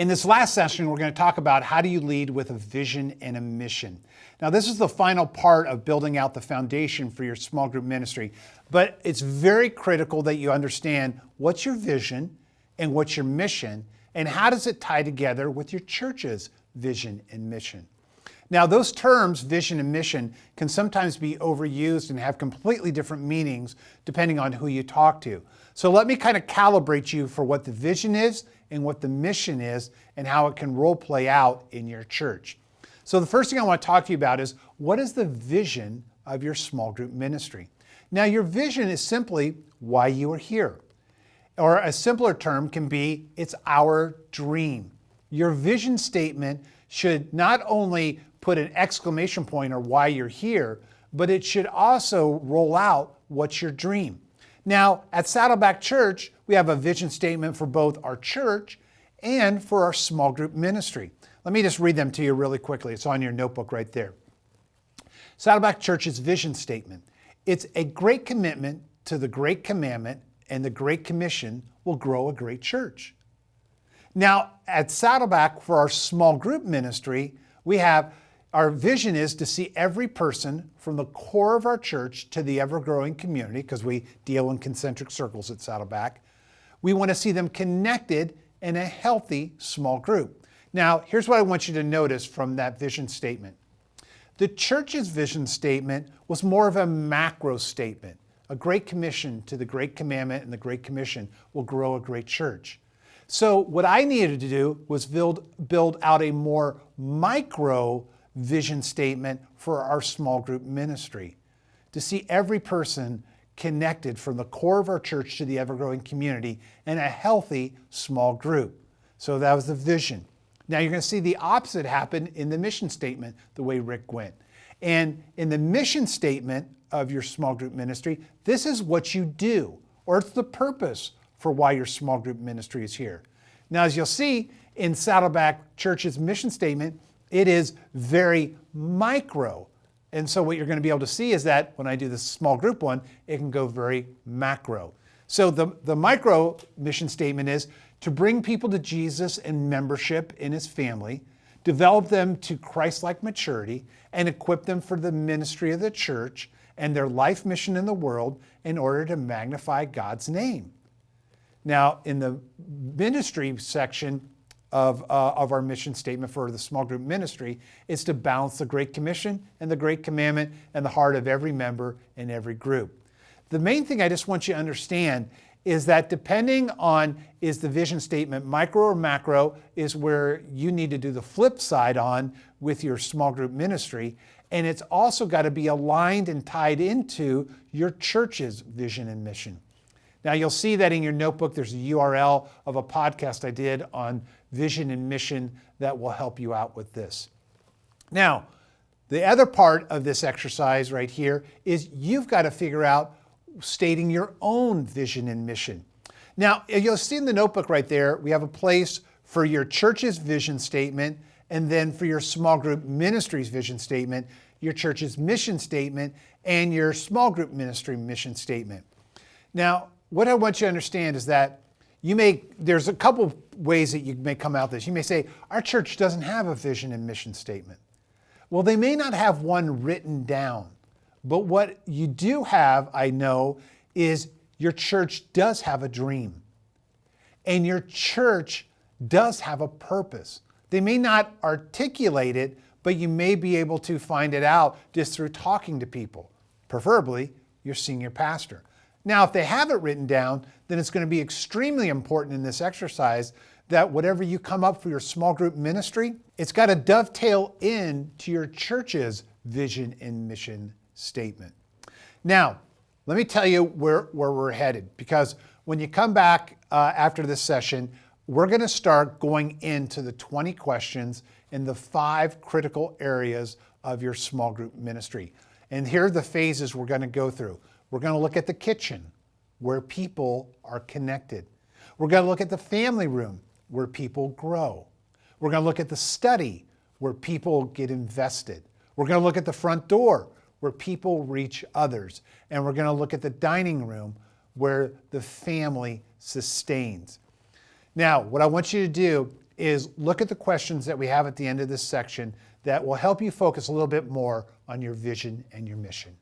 In this last session, we're going to talk about how do you lead with a vision and a mission. Now, this is the final part of building out the foundation for your small group ministry, but it's very critical that you understand what's your vision and what's your mission, and how does it tie together with your church's vision and mission. Now, those terms, vision and mission, can sometimes be overused and have completely different meanings depending on who you talk to. So let me kind of calibrate you for what the vision is and what the mission is and how it can role play out in your church. So the first thing I want to talk to you about is, what is the vision of your small group ministry? Now, your vision is simply why you are here. Or a simpler term can be, it's our dream. Your vision statement should not only put an exclamation point or why you're here, but it should also roll out what's your dream. Now, at Saddleback Church, we have a vision statement for both our church and for our small group ministry. Let me just read them to you really quickly. It's on your notebook right there. Saddleback Church's vision statement. It's a great commitment to the great commandment, and the great commission will grow a great church. Now, at Saddleback, for our small group ministry, our vision is to see every person from the core of our church to the ever-growing community, because we deal in concentric circles at Saddleback. We want to see them connected in a healthy small group. Now, here's what I want you to notice from that vision statement. The church's vision statement was more of a macro statement. A great commission to the great commandment, and the great commission will grow a great church. So what I needed to do was build out a more micro vision statement for our small group ministry, to see every person connected from the core of our church to the ever-growing community in a healthy small group. So that was the vision. Now you're going to see the opposite happen in the mission statement, the way Rick went. And in the mission statement of your small group ministry, this is what you do, or it's the purpose for why your small group ministry is here. Now, as you'll see in Saddleback Church's mission statement, it is very micro. And so what you're going to be able to see is that when I do the small group one, it can go very macro. So the micro mission statement is to bring people to Jesus and membership in his family, develop them to Christ-like maturity, and equip them for the ministry of the church and their life mission in the world in order to magnify God's name. Now, in the ministry section of our mission statement for the small group ministry, is to balance the Great Commission and the Great Commandment in the heart of every member in every group. The main thing I just want you to understand is that depending on is the vision statement micro or macro is where you need to do the flip side on with your small group ministry. And it's also got to be aligned and tied into your church's vision and mission. Now you'll see that in your notebook, there's a URL of a podcast I did on vision and mission that will help you out with this. Now, the other part of this exercise right here is you've got to figure out stating your own vision and mission. Now, you'll see in the notebook right there, we have a place for your church's vision statement, and then for your small group ministry's vision statement, your church's mission statement, and your small group ministry mission statement. Now, what I want you to understand is that there's a couple ways that you may come out this. You may say, our church doesn't have a vision and mission statement. Well, they may not have one written down, but what you do have, I know, is your church does have a dream. And your church does have a purpose. They may not articulate it, but you may be able to find it out just through talking to people, preferably your senior pastor. Now, if they have it written down, then it's going to be extremely important in this exercise that whatever you come up for your small group ministry, it's got to dovetail into your church's vision and mission statement. Now, let me tell you where we're headed, because when you come back after this session, we're going to start going into the 20 questions in the 5 critical areas of your small group ministry. And here are the phases we're going to go through. We're going to look at the kitchen, where people are connected. We're going to look at the family room, where people grow. We're going to look at the study, where people get invested. We're going to look at the front door, where people reach others. And we're going to look at the dining room, where the family sustains. Now, what I want you to do is look at the questions that we have at the end of this section that will help you focus a little bit more on your vision and your mission.